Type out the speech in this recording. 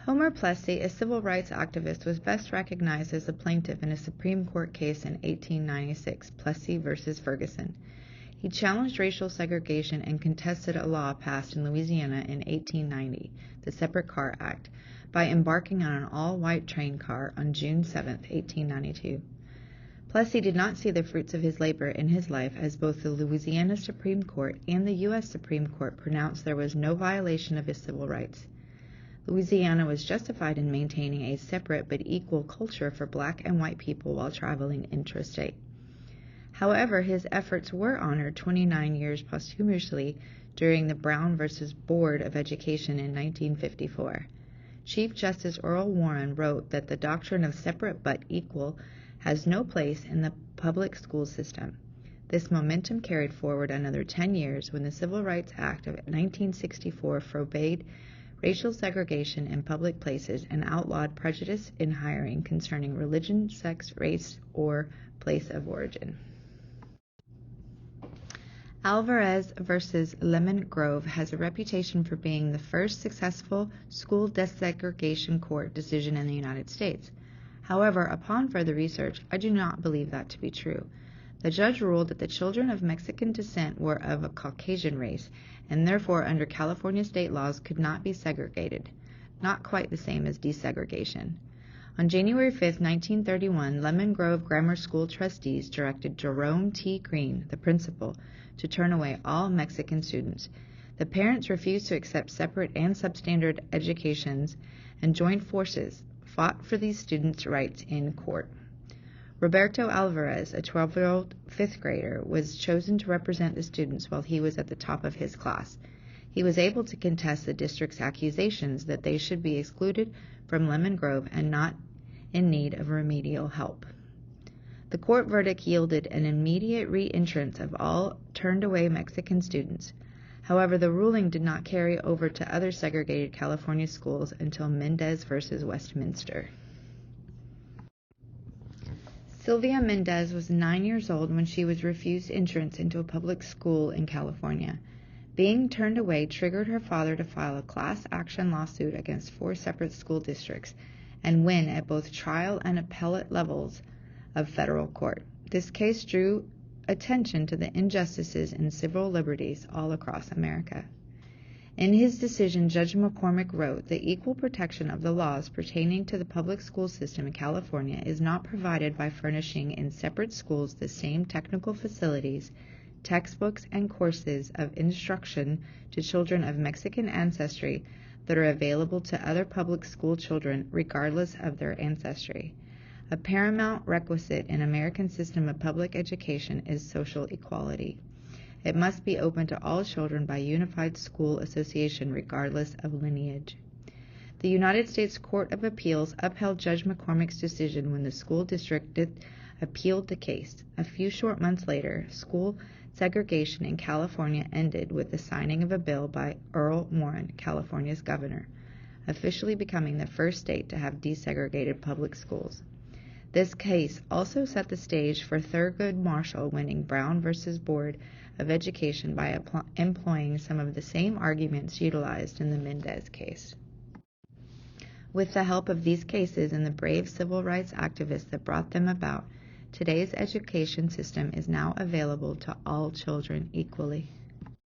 Homer Plessy, a civil rights activist, was best recognized as a plaintiff in a Supreme Court case in 1896, Plessy v. Ferguson. He challenged racial segregation and contested a law passed in Louisiana in 1890, the Separate Car Act, by embarking on an all-white train car on June 7, 1892. Plessy did not see the fruits of his labor in his life, as both the Louisiana Supreme Court and the U.S. Supreme Court pronounced there was no violation of his civil rights. Louisiana was justified in maintaining a separate but equal culture for black and white people while traveling intrastate. However, his efforts were honored 29 years posthumously during the Brown v. Board of Education in 1954. Chief Justice Earl Warren wrote that the doctrine of separate but equal has no place in the public school system. This momentum carried forward another 10 years when the Civil Rights Act of 1964 forbade racial segregation in public places and outlawed prejudice in hiring concerning religion, sex, race, or place of origin. Alvarez v. Lemon Grove has a reputation for being the first successful school desegregation court decision in the United States. However, upon further research, I do not believe that to be true. The judge ruled that the children of Mexican descent were of a Caucasian race, and therefore under California state laws could not be segregated, not quite the same as desegregation. On January 5, 1931, Lemon Grove Grammar School trustees directed Jerome T. Green, the principal, to turn away all Mexican students. The parents refused to accept separate and substandard educations and joined forces, fought for these students' rights in court. Roberto Alvarez, a 12-year-old fifth grader, was chosen to represent the students while he was at the top of his class. He was able to contest the district's accusations that they should be excluded from Lemon Grove and not in need of remedial help. The court verdict yielded an immediate re-entrance of all turned-away Mexican students. However, the ruling did not carry over to other segregated California schools until Mendez v. Westminster. Sylvia Mendez was 9 years old when she was refused entrance into a public school in California. Being turned away triggered her father to file a class action lawsuit against 4 separate school districts and win at both trial and appellate levels of federal court. This case drew attention to the injustices in civil liberties all across America. In his decision, Judge McCormick wrote, "The equal protection of the laws pertaining to the public school system in California is not provided by furnishing in separate schools the same technical facilities, textbooks, and courses of instruction to children of Mexican ancestry that are available to other public school children regardless of their ancestry. A paramount requisite in American system of public education is social equality. It must be open to all children by unified school association regardless of lineage." The United States Court of Appeals upheld Judge McCormick's decision when the school district appealed the case. A few short months later, school segregation in California ended with the signing of a bill by Earl Warren, California's governor, officially becoming the first state to have desegregated public schools. This case also set the stage for Thurgood Marshall winning Brown v. Board of Education by employing some of the same arguments utilized in the Mendez case. With the help of these cases and the brave civil rights activists that brought them about, today's education system is now available to all children equally.